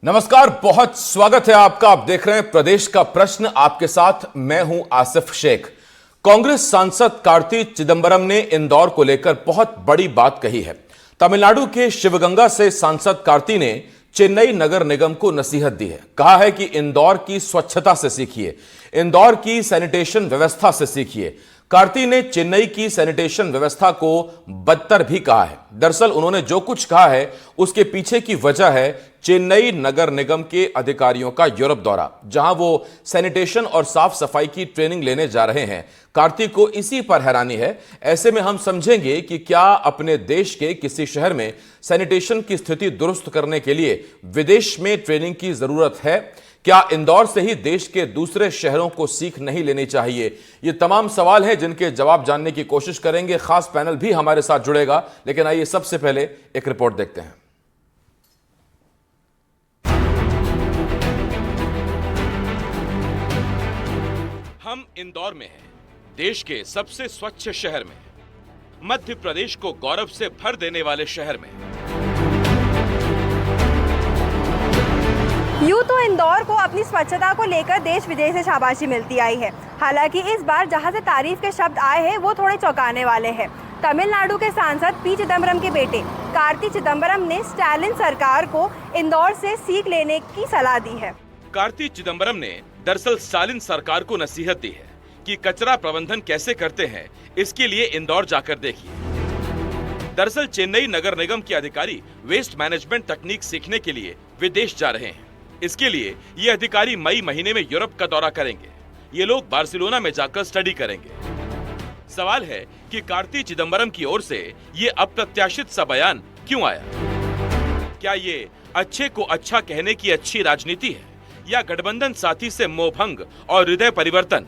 नमस्कार, बहुत स्वागत है आपका। आप देख रहे हैं प्रदेश का प्रश्न। आपके साथ मैं हूं आसिफ शेख। कांग्रेस सांसद कार्ति चिदंबरम ने इंदौर को लेकर बहुत बड़ी बात कही है। तमिलनाडु के शिवगंगा से सांसद कार्ति ने चेन्नई नगर निगम को नसीहत दी है। कहा है कि इंदौर की स्वच्छता से सीखिए, इंदौर की सैनिटेशन व्यवस्था से सीखिए। कार्ति ने चेन्नई की सैनिटेशन व्यवस्था को बदतर भी कहा है। दरअसल उन्होंने जो कुछ कहा है उसके पीछे की वजह है चेन्नई नगर निगम के अधिकारियों का यूरोप दौरा, जहां वो सैनिटेशन और साफ सफाई की ट्रेनिंग लेने जा रहे हैं। कार्ति को इसी पर हैरानी है। ऐसे में हम समझेंगे कि क्या अपने देश के किसी शहर में सैनिटेशन की स्थिति दुरुस्त करने के लिए विदेश में ट्रेनिंग की जरूरत है। क्या इंदौर से ही देश के दूसरे शहरों को सीख नहीं लेनी चाहिए। ये तमाम सवाल हैं जिनके जवाब जानने की कोशिश करेंगे। खास पैनल भी हमारे साथ जुड़ेगा, लेकिन आइए सबसे पहले एक रिपोर्ट देखते हैं। हम इंदौर में हैं, देश के सबसे स्वच्छ शहर में, मध्य प्रदेश को गौरव से भर देने वाले शहर में। यूं तो इंदौर को अपनी स्वच्छता को लेकर देश विदेश से शाबाशी मिलती आई है। हालांकि इस बार जहां से तारीफ के शब्द आए हैं वो थोड़े चौंकाने वाले हैं। तमिलनाडु के सांसद पी चिदंबरम के बेटे कार्ति चिदंबरम ने स्टालिन सरकार को इंदौर से सीख लेने की सलाह दी है। कार्ति चिदंबरम ने दरअसल स्टालिन सरकार को नसीहत दी है कि कचरा प्रबंधन कैसे करते हैं, इसके लिए इंदौर जाकर देखिए। दरअसल चेन्नई नगर निगम के अधिकारी वेस्ट मैनेजमेंट तकनीक सीखने के लिए विदेश जा रहे हैं। इसके लिए ये अधिकारी मई महीने में यूरोप का दौरा करेंगे। ये लोग बार्सिलोना में जाकर स्टडी करेंगे। सवाल है कि कार्ति चिदंबरम की ओर से ये अप्रत्याशित सा बयान क्यों आया। क्या ये अच्छे को अच्छा कहने की अच्छी राजनीति है, या गठबंधन साथी से मोहभंग और हृदय परिवर्तन,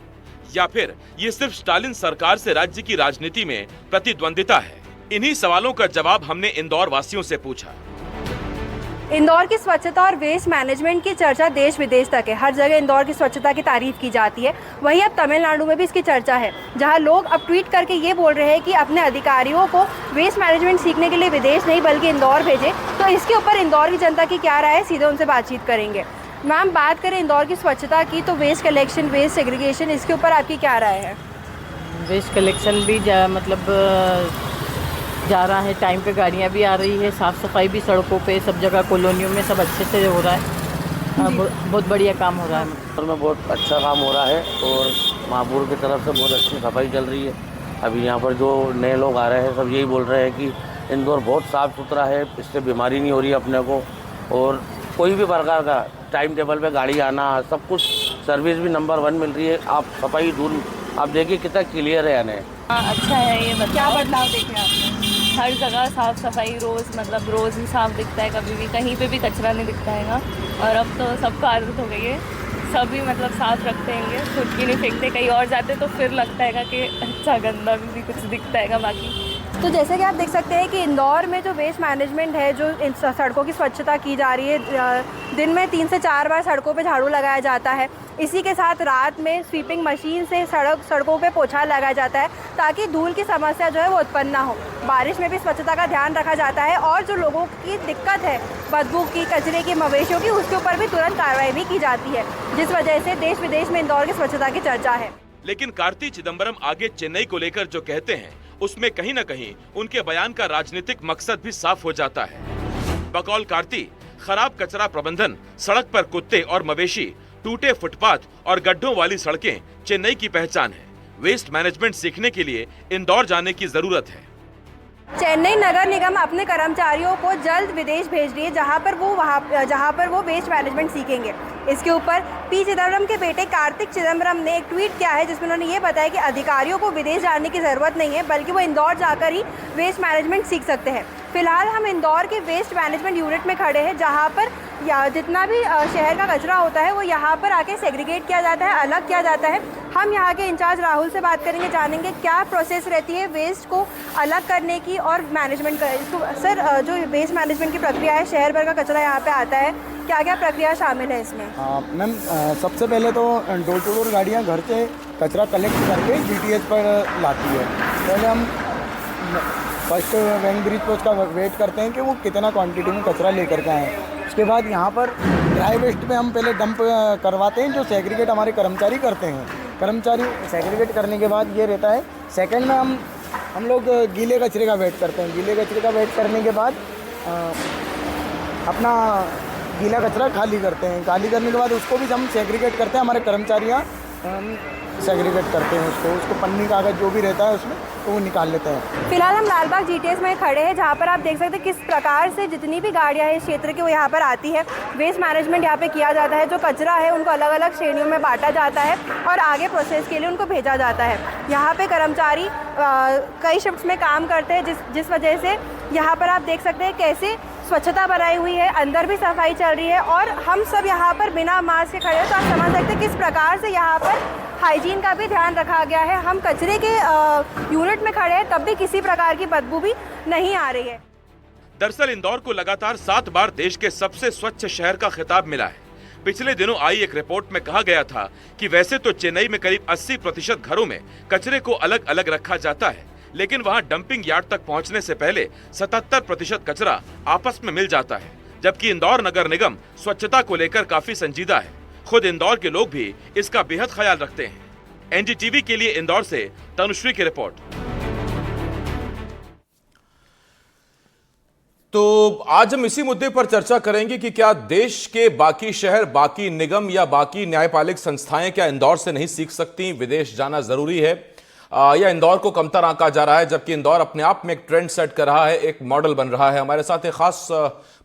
या फिर ये सिर्फ स्टालिन सरकार से राज्य की राजनीति में प्रतिद्वंदिता है। इन्हीं सवालों का जवाब हमने इंदौर वासियों से पूछा। इंदौर की स्वच्छता और वेस्ट मैनेजमेंट की चर्चा देश विदेश तक है। हर जगह इंदौर की स्वच्छता की तारीफ की जाती है। वहीं अब तमिलनाडु में भी इसकी चर्चा है, जहां लोग अब ट्वीट करके ये बोल रहे हैं कि अपने अधिकारियों को वेस्ट मैनेजमेंट सीखने के लिए विदेश नहीं बल्कि इंदौर भेजें। तो इसके ऊपर इंदौर की जनता की क्या राय है, सीधे उनसे बातचीत करेंगे। मैम, बात करें इंदौर की स्वच्छता की, तो वेस्ट कलेक्शन, वेस्ट सेग्रीगेशन, इसके ऊपर आपकी क्या राय है? वेस्ट कलेक्शन भी जा रहा है, टाइम पे गाड़ियाँ भी आ रही है, साफ़ सफाई भी सड़कों पे सब जगह कॉलोनियों में सब अच्छे से हो रहा है। बहुत बढ़िया काम हो रहा है। इंदौर में बहुत अच्छा काम हो रहा है और महापुर की तरफ से बहुत अच्छी सफाई चल रही है। अभी यहाँ पर जो नए लोग आ रहे हैं सब यही बोल रहे हैं कि इंदौर बहुत साफ़ सुथरा है, इससे बीमारी नहीं हो रही है अपने को, और कोई भी प्रकार का टाइम टेबल पे गाड़ी आना, सब कुछ सर्विस भी नंबर 1 मिल रही है। आप सफाई दूर आप देखिए कितना क्लियर है यानी। अच्छा है। ये क्या बदलाव देखे आपने? हर जगह साफ़ सफाई रोज़ ही साफ़ दिखता है, कभी भी कहीं पे भी कचरा नहीं दिखता है ना। और अब तो सबको आदत हो गई है, सभी साफ़ रखते हैं, खुद की नहीं फेंकते। कहीं और जाते तो फिर लगता है कि अच्छा गंदा भी कुछ दिखता है बाकी। तो जैसे कि आप देख सकते हैं कि इंदौर में जो वेस्ट मैनेजमेंट है, जो इन सड़कों की स्वच्छता की जा रही है, दिन में 3 से 4 बार सड़कों पे झाड़ू लगाया जाता है। इसी के साथ रात में स्वीपिंग मशीन से सड़कों पे पोछा लगाया जाता है, ताकि धूल की समस्या जो है वो उत्पन्न ना हो। बारिश में भी स्वच्छता का ध्यान रखा जाता है, और जो लोगों की दिक्कत है बदबू की, कचरे की, मवेशियों की, उसके ऊपर भी तुरंत कार्रवाई भी की जाती है, जिस वजह से देश विदेश में इंदौर की स्वच्छता की चर्चा है। लेकिन कार्ति चिदंबरम आगे चेन्नई को लेकर जो कहते हैं उसमें कहीं न कहीं उनके बयान का राजनीतिक मकसद भी साफ हो जाता है। बकौल कार्ति, खराब कचरा प्रबंधन, सड़क पर कुत्ते और मवेशी, टूटे फुटपाथ और गड्ढों वाली सड़कें चेन्नई की पहचान है। वेस्ट मैनेजमेंट सीखने के लिए इंदौर जाने की जरूरत है। चेन्नई नगर निगम अपने कर्मचारियों को जल्द विदेश भेज रही है, जहां पर वो वेस्ट मैनेजमेंट सीखेंगे। इसके ऊपर पी चिदंबरम के बेटे कार्तिक चिदंबरम ने एक ट्वीट किया है, जिसमें उन्होंने ये बताया कि अधिकारियों को विदेश जाने की ज़रूरत नहीं है, बल्कि वो इंदौर जाकर ही वेस्ट मैनेजमेंट सीख सकते हैं। फिलहाल हम इंदौर के वेस्ट मैनेजमेंट यूनिट में खड़े हैं, जहाँ पर जितना भी शहर का कचरा होता है वो यहाँ पर आके सेग्रीगेट किया जाता है, अलग किया जाता है। हम यहाँ के इंचार्ज राहुल से बात करेंगे, जानेंगे क्या प्रोसेस रहती है वेस्ट को अलग करने की और मैनेजमेंट का। इसको सर, जो वेस्ट मैनेजमेंट की प्रक्रिया है, शहर भर का कचरा यहाँ पे आता है, क्या क्या प्रक्रिया शामिल है इसमें? मैम, सबसे पहले तो डोर टू डोर गाड़ियाँ घर से कचरा कलेक्ट करके DTH पर लाती है। पहले हम फर्स्ट वेंग ब्रिज पर उसका वेट करते हैं कि वो कितना क्वांटिटी में कचरा लेकर के आए। उसके बाद यहाँ पर ड्राई वेस्ट पे हम पहले डंप करवाते हैं, जो सेग्रीगेट हमारे कर्मचारी करते हैं। कर्मचारी सेग्रीगेट करने के बाद ये रहता है, सेकंड में हम लोग गीले कचरे का वेट करते हैं। गीले कचरे का वेट करने के बाद अपना गीला कचरा खाली करते हैं। खाली करने के बाद उसको भी हम सेग्रीगेट करते हैं, हमारे कर्मचारियाँ सेग्रीगेट करते हैं उसको पन्नी कागज़ जो भी रहता है उसमें, तो वो निकाल लेते हैं। फिलहाल हम लालबाग जीटीएस में खड़े हैं, जहाँ पर आप देख सकते हैं किस प्रकार से जितनी भी गाड़ियाँ हैं इस क्षेत्र की वो यहाँ पर आती है। वेस्ट मैनेजमेंट यहाँ पे किया जाता है। जो कचरा है उनको अलग अलग श्रेणियों में बांटा जाता है और आगे प्रोसेस के लिए उनको भेजा जाता है। यहाँ पे कर्मचारी कई शिफ्ट्स में काम करते हैं, जिस वजह से यहाँ पर आप देख सकते हैं कैसे स्वच्छता बनाई हुई है, अंदर भी सफाई चल रही है और हम सब यहाँ पर बिना मास्क के खड़े हैं, तो आप समझ सकते हैं किस प्रकार से यहाँ पर हाइजीन का भी ध्यान रखा गया है। हम कचरे के यूनिट में खड़े हैं, तब भी किसी प्रकार की बदबू भी नहीं आ रही है। दरअसल इंदौर को लगातार 7 बार देश के सबसे स्वच्छ शहर का खिताब मिला है। पिछले दिनों आई एक रिपोर्ट में कहा गया था कि वैसे तो चेन्नई में करीब 80% घरों में कचरे को अलग अलग रखा जाता है, लेकिन वहां डंपिंग यार्ड तक पहुंचने से पहले 77% कचरा आपस में मिल जाता है। जबकि इंदौर नगर निगम स्वच्छता को लेकर काफी संजीदा है। खुद इंदौर के लोग भी इसका बेहद ख्याल रखते हैं। एनडीटीवी के लिए इंदौर से तनुश्री की रिपोर्ट। तो आज हम इसी मुद्दे पर चर्चा करेंगे कि क्या देश के बाकी शहर, बाकी निगम या बाकी न्यायपालिक संस्थाएं क्या इंदौर से नहीं सीख सकती? विदेश जाना जरूरी है या इंदौर को कमतर आंका जा रहा है, जबकि इंदौर अपने आप में एक ट्रेंड सेट कर रहा है, एक मॉडल बन रहा है। हमारे साथ एक खास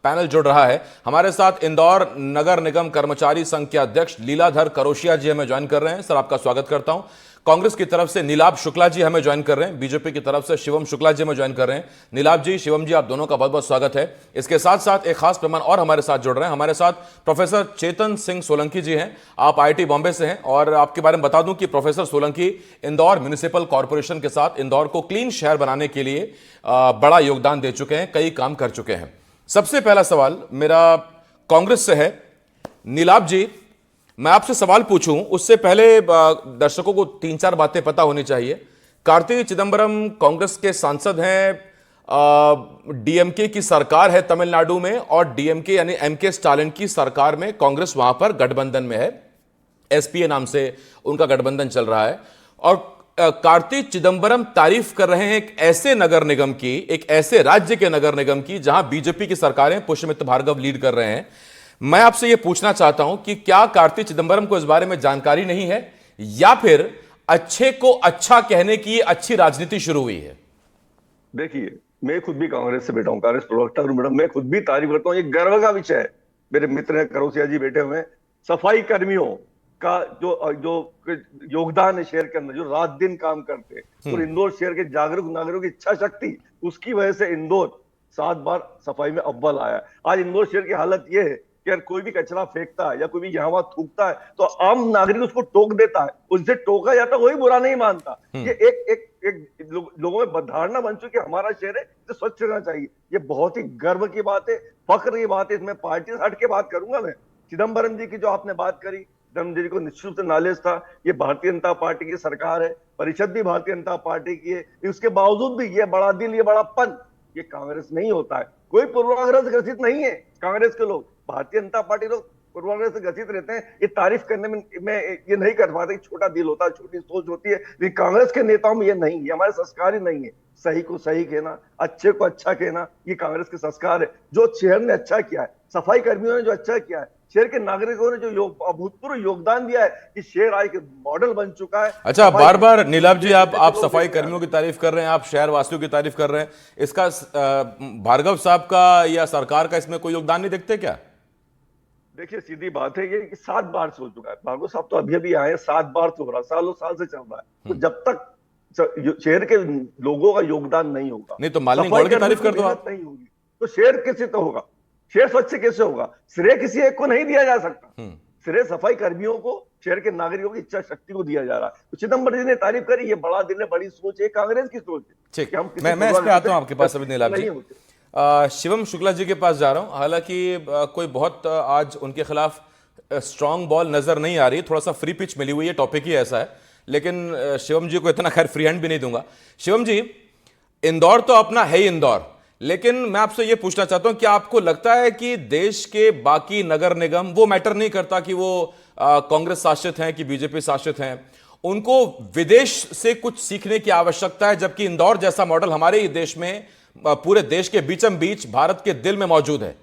पैनल जुड़ रहा है। हमारे साथ इंदौर नगर निगम कर्मचारी संघ के अध्यक्ष लीलाधर करोशिया जी हमें ज्वाइन कर रहे हैं। सर, आपका स्वागत करता हूं। कांग्रेस की तरफ से नीलाभ शुक्ला जी हमें ज्वाइन कर रहे हैं। बीजेपी की तरफ से शिवम शुक्ला जी हमें ज्वाइन कर रहे हैं। नीलाभ जी, शिवम जी, आप दोनों का बहुत बहुत स्वागत है। इसके साथ साथ एक खास मेहमान और हमारे साथ जुड़ रहे हैं। हमारे साथ प्रोफेसर चेतन सिंह सोलंकी जी हैं। आप IIT बॉम्बे से हैं और आपके बारे में बता दूं कि professor Solanki Indore municipal corporation के साथ इंदौर को क्लीन शहर बनाने के लिए बड़ा योगदान दे चुके हैं, कई काम कर चुके हैं। सबसे पहला सवाल मेरा कांग्रेस से है। नीलाभ जी, मैं आपसे सवाल पूछूं उससे पहले दर्शकों को 3-4 बातें पता होनी चाहिए। कार्ति चिदंबरम कांग्रेस के सांसद हैं, डीएमके की सरकार है तमिलनाडु में और डीएमके यानी MK स्टालिन की सरकार में कांग्रेस वहां पर गठबंधन में है। SPA नाम से उनका गठबंधन चल रहा है और कार्ति चिदंबरम तारीफ कर रहे हैं एक ऐसे नगर निगम की, एक ऐसे राज्य के नगर निगम की जहां बीजेपी की सरकारें पुष्यमित्र भार्गव लीड कर रहे हैं। मैं आपसे यह पूछना चाहता हूं कि क्या कार्ति चिदंबरम को इस बारे में जानकारी नहीं है या फिर अच्छे को अच्छा कहने की अच्छी राजनीति शुरू हुई है? देखिए, मैं खुद भी कांग्रेस से बैठा हूं, कांग्रेस प्रवक्ता हूं मैडम। मैं खुद भी तारीफ करता हूं, ये गर्व का विषय है। मेरे मित्र हैं करोसिया जी बैठे हुए हैं। सफाई कर्मियों का जो योगदान है शहर के अंदर, जो रात दिन काम करते हैं और इंदौर शहर के जागरूक नागरिकों की इच्छा शक्ति, उसकी वजह से इंदौर 7 बार सफाई में अव्वल आया। आज इंदौर शहर की हालत यह है कि यार कोई भी कचरा फेंकता है या कोई भी यहाँ वहां थूकता है तो आम नागरिक उसको टोक देता है, उनसे टोका जाता है, वही बुरा नहीं मानता। ये एक लोगों में धारणा बन चुकी है हमारा शहर है तो स्वच्छ रहना चाहिए। ये बहुत ही गर्व की बात है, फख्र की बात है। इसमें पार्टी से हट के बात करूंगा मैं। चिदंबरम जी की जो आपने बात करी, चिदंबरम जी को निश्चित रूप से नॉलेज था। ये भारतीय जनता पार्टी की सरकार है, परिषद भी भारतीय जनता पार्टी की है। उसके बावजूद भी ये बड़ा दिल, ये बड़ापन, ये कांग्रेस नहीं होता है। कोई पूर्वाग्रह से ग्रसित नहीं है कांग्रेस के लोग। भारतीय जनता पार्टी लोग पूर्वाग्रह से ग्रसित रहते हैं। ये तारीफ करने में मैं ये नहीं कर पाता, छोटा दिल होता है, छोटी सोच होती है, लेकिन कांग्रेस के नेताओं में ये नहीं है। हमारे संस्कार ही नहीं है। सही को सही कहना, अच्छे को अच्छा कहना, ये कांग्रेस के संस्कार है। जो शहर ने अच्छा किया है, सफाई कर्मियों ने जो अच्छा किया है, शहर के नागरिकों ने जो अभूतपूर्व योगदान दिया है, कि शहर आज के मॉडल बन चुका है। अच्छा, बार बार नीलाभ जी आप सफाई कर्मियों की तारीफ कर रहे हैं, आप शहर वासियों की तारीफ कर रहे हैं, इसका भार्गव साहब का या सरकार का इसमें कोई योगदान नहीं देखते क्या? देखिए, सीधी बात है ये कि 7 बार से हो चुका है। भार्गव साहब तो अभी आए हैं, 7 बार से हो रहा, सालों साल से चल रहा है। तो जब तक शहर के लोगों का योगदान नहीं होगा, नहीं तो मालिनी गौड़ की तारीफ कर दो आप। नहीं होगी तो शहर कैसे तो होगा, शहर स्वच्छ कैसे होगा? श्रेय किसी एक को नहीं दिया जा सकता। श्रेय सफाई कर्मियों को, शहर के नागरिकों की इच्छा शक्ति को दिया जा रहा है। तो चिदंबरम जी ने तारीफ करी, ये बड़ा दिल है, बड़ी सोच है, कांग्रेस की सोच है। ठीक, मैं इस पे आता हूं आपके पास अभी नीलाभ जी। शिवम शुक्ला जी के पास जा रहा हूं। हालांकि कोई बहुत आज उनके खिलाफ स्ट्रांग बॉल नजर नहीं आ रही, थोड़ा सा फ्री पिच मिली हुई है, टॉपिक ही ऐसा है। लेकिन शिवम जी को इतना खैर फ्री हैंड भी नहीं दूंगा। शिवम जी, इंदौर तो अपना है ही इंदौर, लेकिन मैं आपसे यह पूछना चाहता हूं, क्या आपको लगता है कि देश के बाकी नगर निगम, वो मैटर नहीं करता कि वो कांग्रेस शासित हैं कि बीजेपी शासित हैं, उनको विदेश से कुछ सीखने की आवश्यकता है, जबकि इंदौर जैसा मॉडल हमारे ही देश में, पूरे देश के बीचम बीच भारत के दिल में मौजूद है?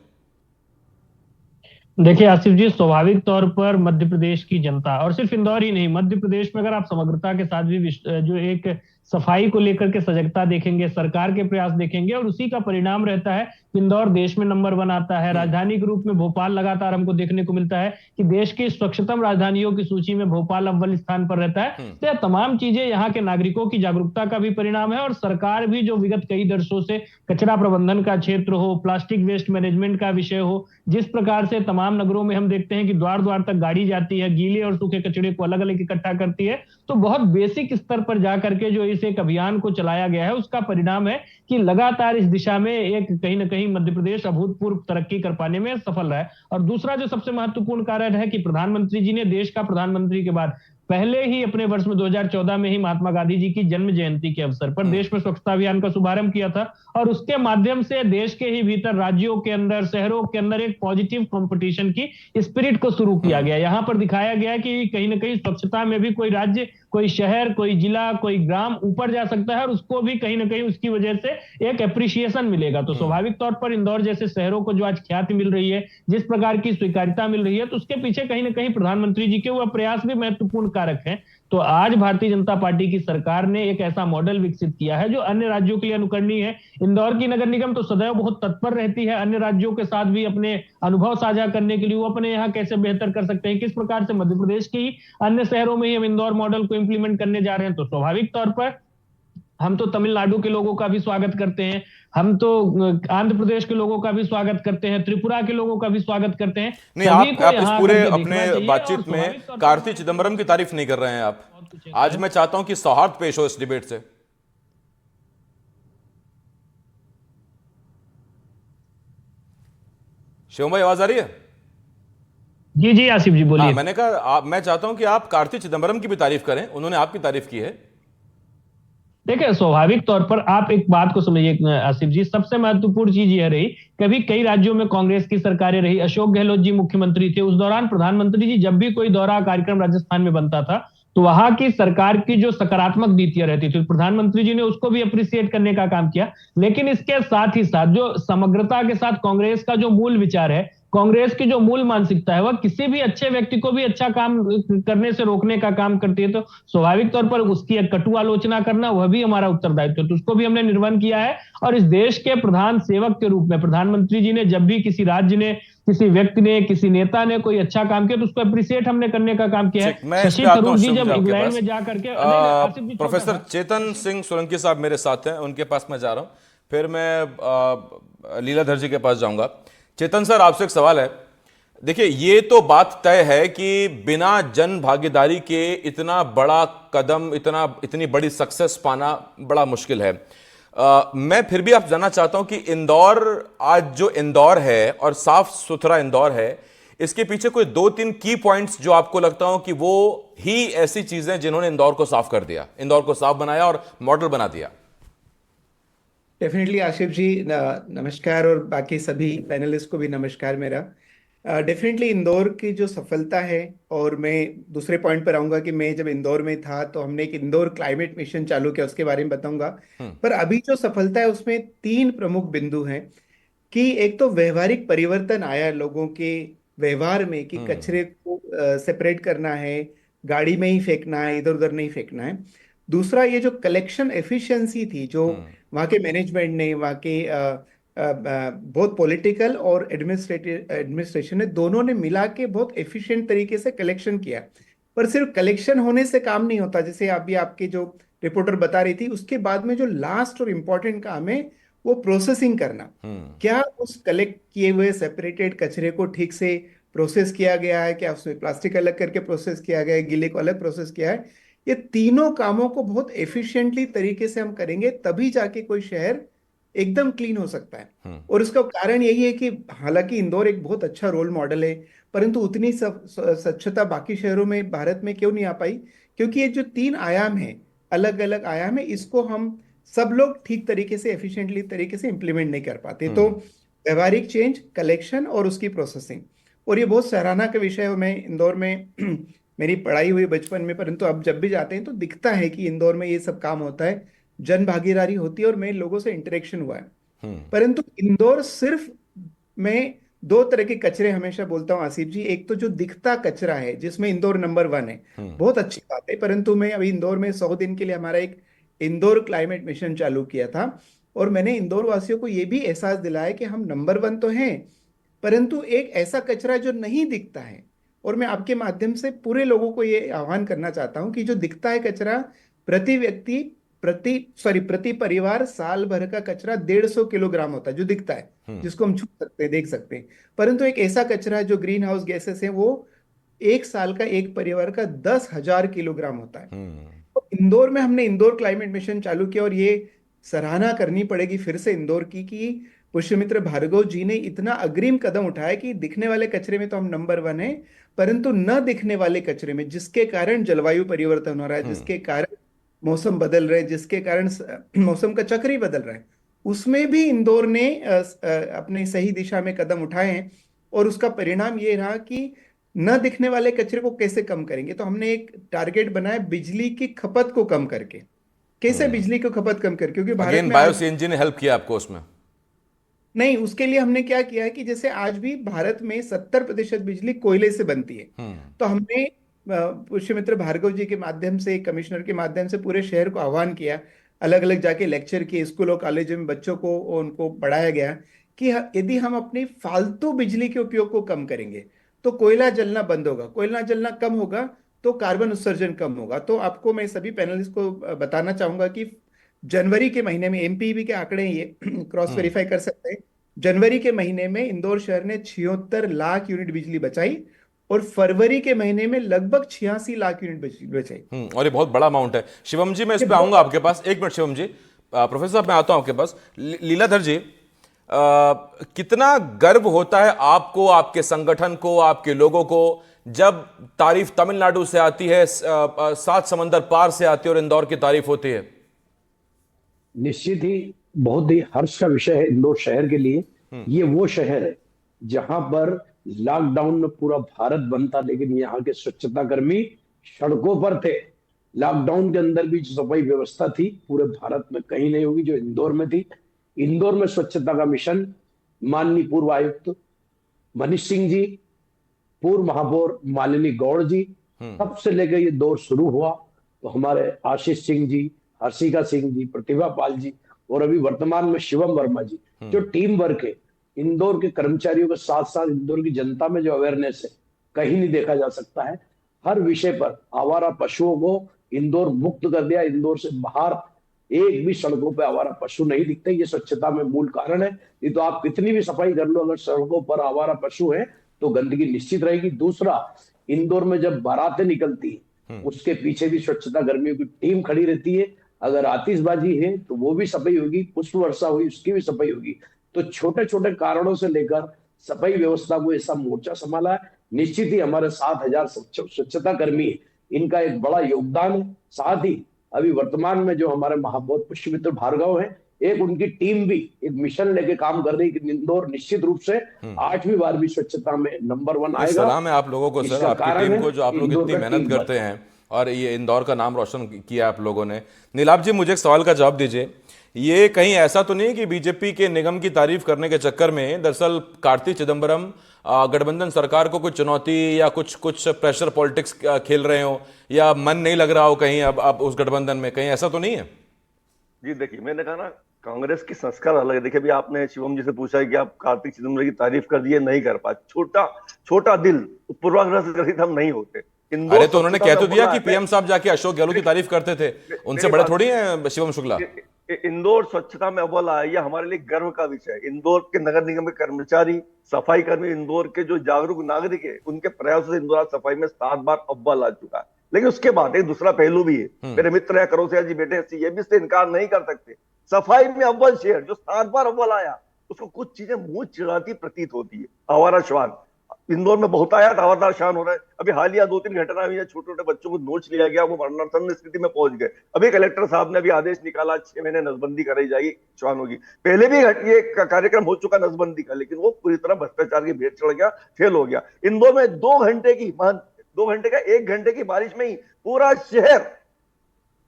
देखिए आसिफ जी, स्वाभाविक तौर पर मध्य प्रदेश की जनता, और सिर्फ इंदौर ही नहीं, मध्य प्रदेश में अगर आप समग्रता के साथ भी जो एक सफाई को लेकर के सजगता देखेंगे, सरकार के प्रयास देखेंगे, और उसी का परिणाम रहता है कि इंदौर देश में नंबर 1 आता है। राजधानी के रूप में भोपाल लगातार हमको देखने को मिलता है कि देश की स्वच्छतम राजधानियों की सूची में भोपाल अव्वल स्थान पर रहता है। तो यह तमाम चीजें यहाँ के नागरिकों की जागरूकता का भी परिणाम है, और सरकार भी जो विगत कई दशकों से कचरा प्रबंधन का क्षेत्र हो, प्लास्टिक वेस्ट मैनेजमेंट का विषय हो, जिस प्रकार से तमाम नगरों में हम देखते हैं कि द्वार द्वार तक गाड़ी जाती है, गीले और सूखे कचरे को अलग अलग इकट्ठा करती है, तो बहुत बेसिक स्तर पर जाकर के जो इस एक अभियान को चलाया गया है, उसका परिणाम है कि लगातार इस दिशा में एक कहीं ना कहीं मध्य प्रदेश अभूतपूर्व तरक्की कर पाने में सफल रहा है। और दूसरा जो सबसे महत्वपूर्ण कारण है कि प्रधानमंत्री जी ने देश का प्रधानमंत्री के बाद पहले ही अपने वर्ष में 2014 में ही महात्मा गांधी जी की जन्म जयंती के अवसर पर देश में स्वच्छता अभियान का शुभारंभ किया था, और उसके माध्यम से देश के ही भीतर, राज्यों के अंदर, शहरों के अंदर एक पॉजिटिव कंपटीशन की स्पिरिट को शुरू किया गया। यहाँ पर दिखाया गया कि कहीं ना कहीं स्वच्छता में भी कोई राज्य, कोई शहर, कोई जिला, कोई ग्राम ऊपर जा सकता है, और उसको भी कहीं ना कहीं उसकी वजह से एक एप्रिसिएशन मिलेगा। तो स्वाभाविक तौर पर इंदौर जैसे शहरों को जो आज ख्याति मिल रही है, जिस प्रकार की स्वीकार्यता मिल रही है, तो उसके पीछे कहीं ना कहीं प्रधानमंत्री जी के वो प्रयास भी महत्वपूर्ण कारक हैं। तो आज भारतीय जनता पार्टी की सरकार ने एक ऐसा मॉडल विकसित किया है जो अन्य राज्यों के लिए अनुकरणीय है। इंदौर की नगर निगम तो सदैव बहुत तत्पर रहती है अन्य राज्यों के साथ भी अपने अनुभव साझा करने के लिए, वो अपने यहाँ कैसे बेहतर कर सकते हैं, किस प्रकार से मध्य प्रदेश की अन्य शहरों में ही हम इंदौर मॉडल को इंप्लीमेंट करने जा रहे हैं। तो स्वाभाविक तौर पर हम तो तमिलनाडु के लोगों का भी स्वागत करते हैं, हम तो आंध्र प्रदेश के लोगों का भी स्वागत करते हैं, त्रिपुरा के लोगों का भी स्वागत करते हैं। नहीं, आप इस पूरे अपने बातचीत में कार्ति चिदम्बरम की तारीफ नहीं कर रहे हैं आप। आज मैं चाहता हूं कि सौहार्द पेश हो इस डिबेट से। शिवम भाई, आवाज आ रही है? जी जी आसिफ जी बोलिए। मैंने कहा मैं चाहता हूं कि आप कार्ति चिदम्बरम की भी तारीफ करें, उन्होंने आपकी तारीफ की है। देखिए स्वाभाविक तौर पर आप एक बात को समझिए आसिफ जी, सबसे महत्वपूर्ण चीज यह रही, कभी कई राज्यों में कांग्रेस की सरकारें रही, अशोक गहलोत जी मुख्यमंत्री थे, उस दौरान प्रधानमंत्री जी जब भी कोई दौरा कार्यक्रम राजस्थान में बनता था, तो वहां की सरकार की जो सकारात्मक नीतियां रहती थी, प्रधानमंत्री जी ने उसको भी अप्रिशिएट करने का काम किया। लेकिन इसके साथ ही साथ जो समग्रता के साथ कांग्रेस का जो मूल विचार है, कांग्रेस की जो मूल मानसिकता है, वह किसी भी अच्छे व्यक्ति को भी अच्छा काम करने से रोकने का काम करती है। तो स्वाभाविक तौर पर उसकी एक कटु आलोचना करना वह भी हमारा उत्तरदायित्व है, तो उसको भी हमने निर्वहन किया है। और इस देश के प्रधान सेवक के रूप में प्रधानमंत्री जी ने जब भी किसी राज्य ने, किसी व्यक्ति ने, किसी नेता ने कोई अच्छा काम किया, तो उसको अप्रिशिएट हमने करने का काम किया है। शशि थरूर जी जब इंग्लैंड में जाकर के, प्रोफेसर चेतन सिंह सोलंकी साहब मेरे साथ हैं, उनके पास मैं जा रहा हूं, फिर मैं लीलाधर जी के पास जाऊंगा। चेतन सर, आपसे एक सवाल है। देखिए, ये तो बात तय है कि बिना जन भागीदारी के इतना बड़ा कदम, इतनी बड़ी सक्सेस पाना बड़ा मुश्किल है। मैं फिर भी आप जानना चाहता हूं कि इंदौर, आज जो इंदौर है और साफ सुथरा इंदौर है, इसके पीछे कोई 2-3 की पॉइंट्स जो आपको लगता हो कि वो ही ऐसी चीजें जिन्होंने इंदौर को साफ कर दिया, इंदौर को साफ बनाया और मॉडल बना दिया। डेफिनेटली आशिफ जी नमस्कार, और बाकी सभी पैनलिस्ट को भी नमस्कार मेरा। डेफिनेटली इंदौर की जो सफलता है, और मैं दूसरे पॉइंट पर आऊंगा कि मैं जब इंदौर में था तो हमने एक इंदौर क्लाइमेट मिशन चालू किया, उसके बारे में बताऊंगा। पर अभी जो सफलता है उसमें 3 प्रमुख बिंदु हैं कि एक तो व्यवहारिक परिवर्तन आया लोगों के व्यवहार में कि कचरे को सेपरेट करना है, गाड़ी में ही फेंकना है, इधर उधर नहीं फेंकना है। दूसरा, ये जो कलेक्शन एफिशिएंसी थी जो वहाँ के मैनेजमेंट ने, वहाँ के बहुत पॉलिटिकल और एडमिनिस्ट्रेशन ने, दोनों ने मिला के बहुत एफिशिएंट तरीके से कलेक्शन किया। पर सिर्फ कलेक्शन होने से काम नहीं होता, जैसे अभी आपके जो रिपोर्टर बता रही थी, उसके बाद में जो लास्ट और इम्पोर्टेंट काम है वो प्रोसेसिंग करना। क्या उस कलेक्ट किए हुए सेपरेटेड कचरे को ठीक से प्रोसेस किया गया है, क्या उसमें प्लास्टिक अलग करके प्रोसेस किया गया है, गीले को अलग प्रोसेस किया है। ये तीनों कामों को बहुत एफिशिएंटली तरीके से हम करेंगे, तभी जाके कोई शहर एकदम क्लीन हो सकता है। और इसका कारण यही है कि हालांकि इंदौर एक बहुत अच्छा रोल मॉडल है, परंतु उतनी स्वच्छता बाकी शहरों में, भारत में क्यों नहीं आ पाई? क्योंकि ये जो 3 आयाम है, अलग अलग आयाम है, इसको हम सब लोग ठीक तरीके से एफिशिएंटली तरीके से इम्प्लीमेंट नहीं कर पाते। तो व्यवहारिक चेंज, कलेक्शन और उसकी प्रोसेसिंग, और ये बहुत सराहना का विषय है। मैं इंदौर में मेरी पढ़ाई हुई बचपन में, परंतु अब जब भी जाते हैं तो दिखता है कि इंदौर में ये सब काम होता है, जन भागीदारी होती है और मैं लोगों से इंटरेक्शन हुआ है। परंतु इंदौर सिर्फ, मैं दो तरह के कचरे हमेशा बोलता हूँ आसिफ जी, एक तो जो दिखता कचरा है जिसमें इंदौर नंबर 1 है, बहुत अच्छी बात है, परंतु मैं अभी इंदौर में 100 दिन के लिए हमारा एक इंदौर क्लाइमेट मिशन चालू किया था और मैंने इंदौर वासियों को ये भी एहसास दिलाया कि हम नंबर 1 तो हैं, परंतु एक ऐसा कचरा जो नहीं दिखता है। और मैं आपके माध्यम से पूरे लोगों को ये आह्वान करना चाहता हूं कि जो दिखता है कचरा, प्रति व्यक्ति प्रति परिवार साल भर का कचरा 150 किलोग्राम होता है जो दिखता है, जिसको हम छू सकते हैं, देख सकते हैं। परंतु एक ऐसा कचरा जो ग्रीन हाउस गैसेस है, वो एक साल का एक परिवार का 10,000 किलोग्राम होता है। तो इंदौर में हमने इंदौर क्लाइमेट मिशन चालू किया और ये सराहना करनी पड़ेगी फिर से इंदौर की कि पुष्यमित्र भार्गव जी ने इतना अग्रिम कदम उठाया कि दिखने वाले कचरे में तो हम नंबर 1 है, परंतु न दिखने वाले कचरे में, जिसके कारण जलवायु परिवर्तन हो रहा है, जिसके कारण मौसम बदल रहे हैं, जिसके कारण मौसम का चक्र ही बदल रहा है, उसमें भी इंदौर ने अपने सही दिशा में कदम उठाए हैं। और उसका परिणाम ये रहा कि न दिखने वाले कचरे को कैसे कम करेंगे। तो हमने एक टारगेट बनाया बिजली की खपत को कम करके, कैसे बिजली की खपत कम करके, क्योंकि भारत में बायो सीएनजी ने हेल्प किया आपको उसमें? नहीं, उसके लिए हमने क्या किया है कि जैसे आज भी भारत में 70% बिजली कोयले से बनती है। तो हमने पुष्यमित्र भार्गव जी के माध्यम से, कमिश्नर के माध्यम से पूरे शहर को आह्वान किया, अलग अलग जाके लेक्चर किए, स्कूलों कॉलेजों में बच्चों को उनको पढ़ाया गया कि यदि हम अपनी फालतू बिजली के उपयोग को कम करेंगे तो कोयला जलना बंद होगा, कोयला जलना कम होगा तो कार्बन उत्सर्जन कम होगा। तो आपको मैं सभी पैनलिस्ट को बताना चाहूंगा कि जनवरी के महीने में, एमपीबी के आंकड़े ये क्रॉस वेरीफाई कर सकते हैं, जनवरी के महीने में इंदौर शहर ने 76 लाख यूनिट बिजली बचाई और फरवरी के महीने में लगभग 86 लाख यूनिट बिजली बचाई। और ये बहुत बड़ा अमाउंट है। शिवम जी, मैं इस पे आऊंगा आपके पास, एक मिनट शिवम जी। प्रोफेसर साहब, मैं आता हूं आपके पास। लीलाधर जी, कितना गर्व होता है आपको, आपके संगठन को, आपके लोगों को, जब तारीफ तमिलनाडु से आती है, 7 समंदर पार से आती है और इंदौर की तारीफ होती है? निश्चित ही बहुत ही हर्ष का विषय है इंदौर शहर के लिए। ये वो शहर है जहां पर लॉकडाउन में पूरा भारत बंद था, लेकिन यहाँ के स्वच्छता कर्मी सड़कों पर थे। लॉकडाउन के अंदर भी जो सफाई व्यवस्था थी पूरे भारत में कहीं नहीं होगी जो इंदौर में थी। इंदौर में स्वच्छता का मिशन माननीय पूर्व आयुक्त मनीष सिंह जी, पूर्व महापौर मालिनी गौड़ जी, तब से लेकर ये दौर शुरू हुआ तो हमारे आशीष सिंह जी, हर्षिका सिंह जी, प्रतिभा पाल जी और अभी वर्तमान में शिवम वर्मा जी, जो टीम वर्क है इंदौर के कर्मचारियों के साथ साथ इंदौर की जनता में जो अवेयरनेस है कहीं नहीं देखा जा सकता है। हर विषय पर आवारा पशुओं को इंदौर मुक्त कर दिया। इंदौर से बाहर एक भी सड़कों पे आवारा पशु नहीं दिखते। ये स्वच्छता में मूल कारण है। ये तो आप कितनी भी सफाई कर लो, अगर सड़कों पर आवारा पशु है तो गंदगी निश्चित रहेगी। दूसरा, इंदौर में जब बारातें निकलती है उसके पीछे भी स्वच्छता कर्मियों की टीम खड़ी रहती है। अगर आतिशबाजी है तो वो भी सफाई होगी, पुष्प वर्षा हुई उसकी भी सफाई होगी। तो छोटे छोटे कारणों से लेकर सफाई व्यवस्था को ऐसा मोर्चा संभाला है। निश्चित ही हमारे 7,000 स्वच्छता कर्मी है, इनका एक बड़ा योगदान है। साथ ही अभी वर्तमान में जो हमारे महापौर पुष्यमित्र भार्गव है, एक उनकी टीम भी एक मिशन लेके काम कर रही है कि इंदौर निश्चित रूप से 8वीं बार भी स्वच्छता में नंबर 1 आएगा। सलाम है आप लोगों को सर, आपकी टीम को, जो आप लोग इतनी मेहनत करते हैं और ये इंदौर का नाम रोशन किया आप लोगों ने। नीलाभ जी, मुझे एक सवाल का जवाब दीजिए। ये कहीं ऐसा तो नहीं कि बीजेपी के निगम की तारीफ करने के चक्कर में दरअसल कार्ति चिदम्बरम गठबंधन सरकार को कुछ चुनौती या कुछ प्रेशर पॉलिटिक्स खेल रहे हो, या मन नहीं लग रहा हो कहीं अब उस गठबंधन में, कहीं ऐसा तो नहीं है? जी देखिए, मैंने कहा ना, कांग्रेस की संस्कार अलग है। देखिए, अभी आपने शिवम जी से पूछा है कि आप कार्तिक चिदम्बरम की तारीफ कर दिए, नहीं कर पाए। छोटा दिल पूर्वाग्रह से ग्रसित हम नहीं होते। अरे तो उन्होंने कह तो दिया कि पीएम साहब जाके अशोक गहलोत की तारीफ करते थे, उनसे बड़े थोड़ी हैं शिवम शुक्ला। इंदौर स्वच्छता में अव्वल आया, यह हमारे लिए गर्व का विषय है। इंदौर के नगर निगम के कर्मचारी, सफाई कर्मी, इंदौर के जो जागरूक नागरिक है, उनके प्रयासों से इंदौर सफाई में 7 बार अव्वल आ चुका है। लेकिन उसके बाद एक दूसरा पहलू भी है। मेरे मित्र है करोसिया जी बैठे, ये भी इससे इनकार नहीं कर सकते। सफाई में अव्वल शहर जो 7 बार अव्वल आया, उसको कुछ चीजें मुंह चिढ़ाती प्रतीत होती है। आवारा श्वान, इंदौर में बहुतायत हवादार शान हो रहा है। अभी हालिया 2-3 घटना हुई है, छोटे छोटे बच्चों को नोच लिया गया, वो मरणासन्न स्थिति में पहुंच गए। अभी कलेक्टर साहब ने अभी आदेश निकाला 6 महीने नसबंदी कराई जाएगी श्वानों की। पहले भी ये कार्यक्रम हो चुका नसबंदी का, लेकिन वो पूरी तरह भ्रष्टाचार की भेंट चढ़ गया, फेल हो गया। इंदौर में 2 घंटे की 1 घंटे की बारिश में ही पूरा शहर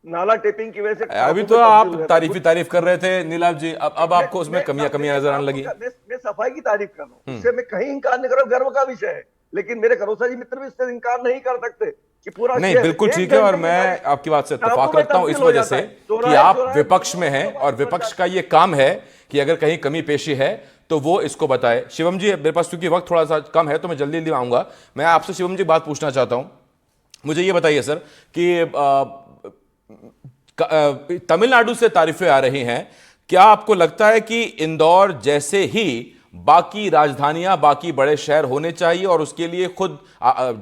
नाला टेपिंग की वजह से। अभी तो आप तारीफ कर रहे थे नीलाभ जी, अब आपको उसमें कमियां नजर आने लगी। मैं सफाई की तारीफ कर रहा हूँ, इससे मैं कहीं इंकार नहीं कर रहा हूँ, गर्व का विषय है। लेकिन मेरे करोसा जी मित्र भी इससे इंकार नहीं कर सकते कि पूरा नहीं, बिल्कुल ठीक है, और मैं आपकी बात से इत्तेफाक रखता हूं इस वजह से कि आप विपक्ष में हैं और विपक्ष का ये काम है कि अगर कहीं कमी पेशी है तो वो इसको बताए। शिवम जी, मेरे पास क्योंकि वक्त थोड़ा सा कम है तो मैं जल्दी आऊंगा। मैं आपसे शिवम जी बात पूछना चाहता हूं, मुझे ये बताइए सर कि तमिलनाडु से तारीफें आ रही हैं, क्या आपको लगता है कि इंदौर जैसे ही बाकी राजधानियां, बाकी बड़े शहर होने चाहिए और उसके लिए खुद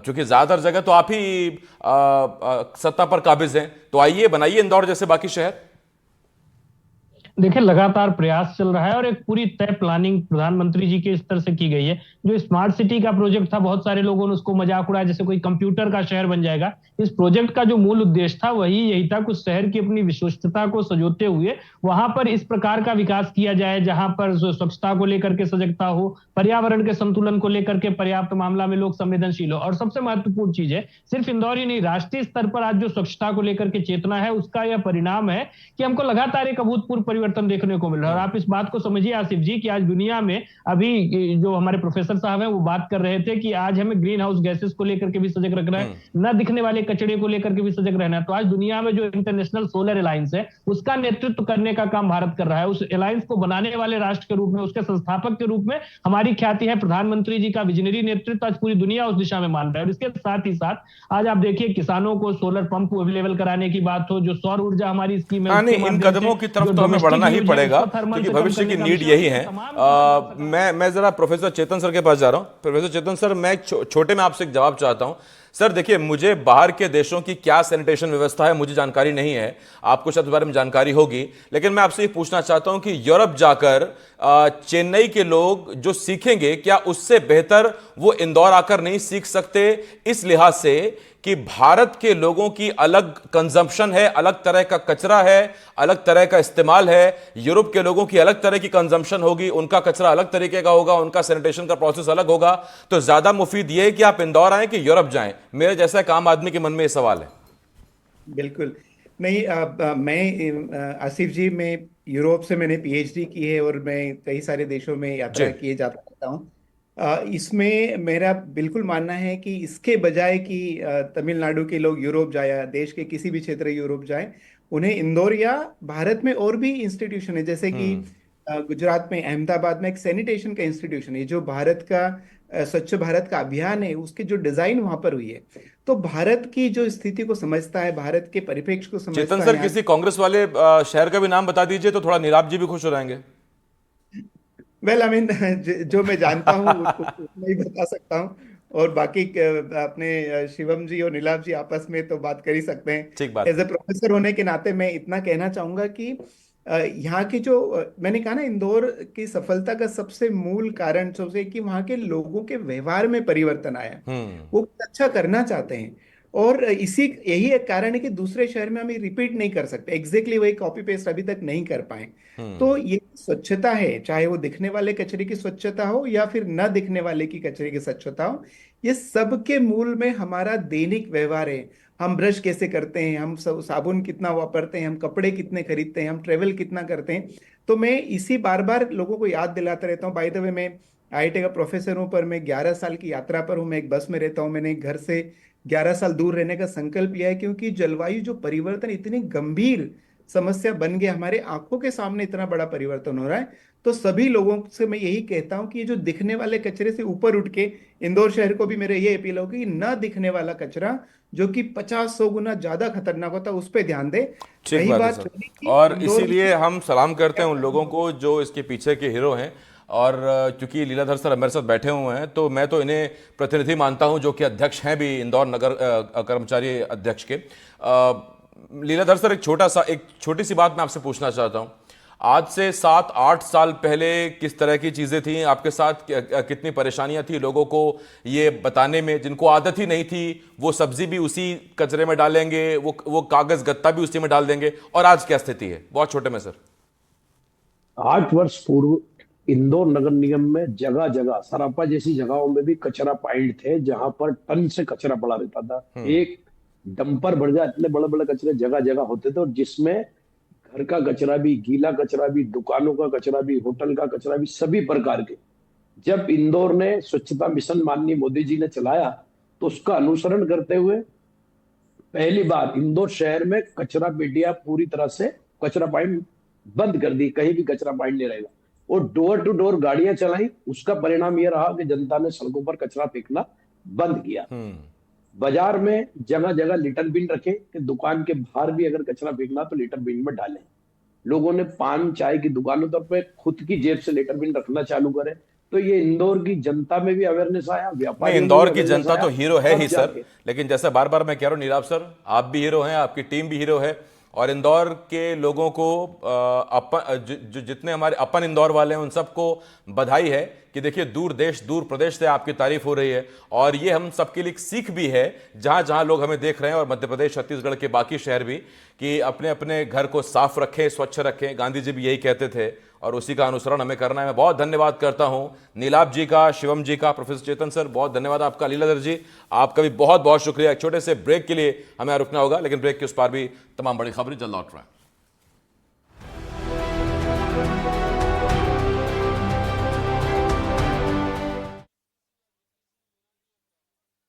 चूंकि ज्यादातर जगह तो आप ही सत्ता पर काबिज हैं, तो आइए बनाइए इंदौर जैसे बाकी शहर? देखिए, लगातार प्रयास चल रहा है और एक पूरी तय प्लानिंग प्रधानमंत्री जी के स्तर से की गई है। जो स्मार्ट सिटी का प्रोजेक्ट था, बहुत सारे लोगों ने उसको मजाक उड़ाया जैसे कोई कंप्यूटर का शहर बन जाएगा। इस प्रोजेक्ट का जो मूल उद्देश्य था वही यही था, कुछ शहर की अपनी विशिष्टता को संजोते हुए वहां पर इस प्रकार का विकास किया जाए जहां पर स्वच्छता को लेकर के सजगता हो, पर्यावरण के संतुलन को लेकर के पर्याप्त मामला में लोग संवेदनशील हो। और सबसे महत्वपूर्ण चीज है, सिर्फ इंदौर ही नहीं, राष्ट्रीय स्तर पर आज जो स्वच्छता को लेकर के चेतना है उसका यह परिणाम है कि हमको लगातार एक अभूतपूर्व परिवर्तन देखने को मिल रहा है। और आप इस बात को समझिए आसिफ जी कि आज दुनिया में, अभी जो हमारे प्रोफेसर साहब हैं वो बात कर रहे थे कि आज हमें ग्रीन हाउस गैसेस को लेकर के भी सजग रखना है, न दिखने वाले कचरे को लेकर के भी सजग रहना है। तो आज दुनिया में जो इंटरनेशनल सोलर अलायंस है उसका नेतृत्व करने का काम भारत कर रहा है। उस अलायंस को बनाने वाले राष्ट्र के रूप में, उसके संस्थापक के रूप में हमारी ख्याति है। प्रधानमंत्री जी का विजनरी नेतृत्व आज पूरी दुनिया उस दिशा में मान रहा है। और इसके साथ ही साथ आज आप देखिए किसानों को सोलर पंप अवेलेबल कराने की बात हो, जो सौर ऊर्जा हमारी स्कीम है, इन कदमों की तरफ तो हमें बढ़ना ही पड़ेगा क्योंकि भविष्य की नीड यही है। मैं जरा प्रोफेसर चेतन सर के पास जा रहा हूं। प्रोफेसर चेतन सर, मैं छोटे में आपसे एक जवाब चाहता हूं। सर देखिए, मुझे बाहर के देशों की क्या सैनिटेशन व्यवस्था है मुझे जानकारी नहीं है, आपको शायद इस बारे में जानकारी होगी, लेकिन मैं आपसे ये पूछना चाहता हूं कि यूरोप जाकर चेन्नई के लोग जो सीखेंगे, क्या उससे बेहतर वो इंदौर आकर नहीं सीख सकते? इस लिहाज से कि भारत के लोगों की अलग कंजम्पशन है, अलग तरह का कचरा है, अलग तरह का इस्तेमाल है। यूरोप के लोगों की अलग तरह की कंजम्पशन होगी, उनका कचरा अलग तरीके का होगा, उनका सैनिटेशन का प्रोसेस अलग होगा। तो ज्यादा मुफीद यह है कि आप इंदौर आए कि यूरोप जाएं? मेरे जैसा एक आम आदमी के मन में यह सवाल है। बिल्कुल नहीं, मैं आसिफ जी, मैं यूरोप से मैंने पीएचडी की है और मैं कई सारे देशों में यात्रा किए जाता रहता हूँ। इसमें मेरा बिल्कुल मानना है कि इसके बजाय कि तमिलनाडु के लोग यूरोप जाए, देश के किसी भी क्षेत्र यूरोप जाए, उन्हें इंदौर या भारत में और भी इंस्टीट्यूशन है, जैसे कि गुजरात में अहमदाबाद में एक सैनिटेशन का इंस्टीट्यूशन है, जो भारत का स्वच्छ भारत का अभियान है, उसकी जो डिजाइन वहां पर हुई है, तो भारत की जो स्थिति को समझता है, भारत के परिप्रेक्ष्य को समझता है। चेतन सर, किसी कांग्रेस वाले शहर का भी नाम बता दीजिए तो थोड़ा नीलाभ जी भी खुश हो जाएंगे। वेल, आई मीन, जो मैं जानता हूँ नहीं बता सकता हूँ, और बाकी अपने शिवम जी और नीलाभ जी आपस में तो बात कर ही सकते हैं। ठीक बात। एज ए प्रोफेसर होने के नाते मैं इतना कहना चाहूंगा कि यहाँ की जो मैंने कहा ना, इंदौर की सफलता का सबसे मूल कारण सबसे कि वहाँ के लोगों के व्यवहार में परिवर्तन आया। वो अच्छा करना चाहते हैं, और यही एक कारण है कि दूसरे शहर में हम रिपीट नहीं कर सकते, एग्जैक्टली वही कॉपी पेस्ट अभी तक नहीं कर पाए। तो ये स्वच्छता है, चाहे वो दिखने वाले कचरे की स्वच्छता हो या फिर न दिखने वाले की कचरे की स्वच्छता हो, ये सबके मूल में हमारा दैनिक व्यवहार है। हम ब्रश कैसे करते हैं, हम साबुन कितना वापरते हैं, हम कपड़े कितने खरीदते हैं, हम ट्रेवल कितना करते हैं। तो मैं इसी बार बार लोगों को याद दिलाता रहता हूँ। बाय द वे, मैं आईआईटी का प्रोफेसर हूँ, पर मैं 11 साल की यात्रा पर हूँ। मैं एक बस में रहता हूँ, मैंने घर से 11 साल दूर रहने का संकल्प लिया है, क्योंकि जलवायु जो परिवर्तन इतनी गंभीर समस्या बन गया, हमारे आंखों के सामने इतना बड़ा परिवर्तन हो रहा है। तो सभी लोगों से मैं यही कहता हूं कि ये जो दिखने वाले कचरे से ऊपर उठ के, इंदौर शहर को भी मेरे ये अपील होगी कि न दिखने वाला कचरा जो कि 50-100 गुना ज्यादा खतरनाक होता है, उस पर ध्यान दे। ठीक बात है, और इसीलिए हम सलाम करते हैं उन लोगों को जो इसके पीछे के हीरो हैं। और क्योंकि लीलाधर सर मेरे साथ बैठे हुए हैं, तो मैं तो इन्हें प्रतिनिधि मानता हूं, जो कि अध्यक्ष हैं भी इंदौर नगर कर्मचारी अध्यक्ष के। लीलाधर सर, एक छोटी सी बात मैं आपसे पूछना चाहता हूं। आज से 7-8 साल पहले किस तरह की चीजें थी आपके साथ, कितनी परेशानियां थी लोगों को ये बताने में, जिनको आदत ही नहीं थी वो सब्जी भी उसी कचरे में डालेंगे, वो कागज गत्ता भी उसी में डाल देंगे, और आज क्या स्थिति है बहुत छोटे में? सर 8 वर्ष पूर्व इंदौर नगर निगम में जगह जगह सरापा जैसी जगहों में भी कचरा पॉइंट थे जहां पर टन से कचरा पड़ा रहता था। एक डंपर भर जाए इतने बड़े बड़े कचरे जगह जगह होते थे, और जिसमें घर का कचरा भी, गीला कचरा भी, दुकानों का कचरा भी, होटल का कचरा भी, सभी प्रकार के। जब इंदौर ने स्वच्छता मिशन माननीय मोदी जी ने चलाया तो उसका अनुसरण करते हुए पहली बार इंदौर शहर में कचरा पेटियां पूरी तरह से कचरा पॉइंट बंद कर दी, कहीं भी कचरा पॉइंट नहीं रहेगा, और डोर टू डोर गाड़ियां चलाई। उसका परिणाम यह रहा कि जनता ने सड़कों पर कचरा फेंकना बंद किया। बाजार में जगह जगह लिटर बिन रखे कि दुकान के बाहर भी अगर कचरा फेंकना तो लिटर बिन में डालें। लोगों ने पान चाय की दुकानों पर खुद की जेब से लिटर बिन रखना चालू करे। तो ये इंदौर की जनता में भी अवेयरनेस आया, व्यापारी इंदौर की जनता तो हीरो है ही सर, लेकिन जैसे बार बार मैं कह रहा हूं नीलाभ सर, आप भी हीरो हैं, आपकी टीम भी हीरो है, और इंदौर के लोगों को जितने हमारे अपन इंदौर वाले हैं उन सबको बधाई है कि देखिए दूर देश दूर प्रदेश से आपकी तारीफ हो रही है, और ये हम सबके लिए एक सीख भी है जहां जहां लोग हमें देख रहे हैं, और मध्य प्रदेश छत्तीसगढ़ के बाकी शहर भी, कि अपने अपने घर को साफ रखें, स्वच्छ रखें। गांधी जी भी यही कहते थे और उसी का अनुसरण हमें करना है। मैं बहुत धन्यवाद करता हूं नीलाभ जी का, शिवम जी का, प्रोफेसर चेतन सर बहुत धन्यवाद आपका, लीलाधर जी आपका भी बहुत बहुत शुक्रिया। एक छोटे से ब्रेक के लिए हमें रुकना होगा, लेकिन ब्रेक के उस पार भी तमाम बड़ी खबरें जल्द लौट रहे हैं।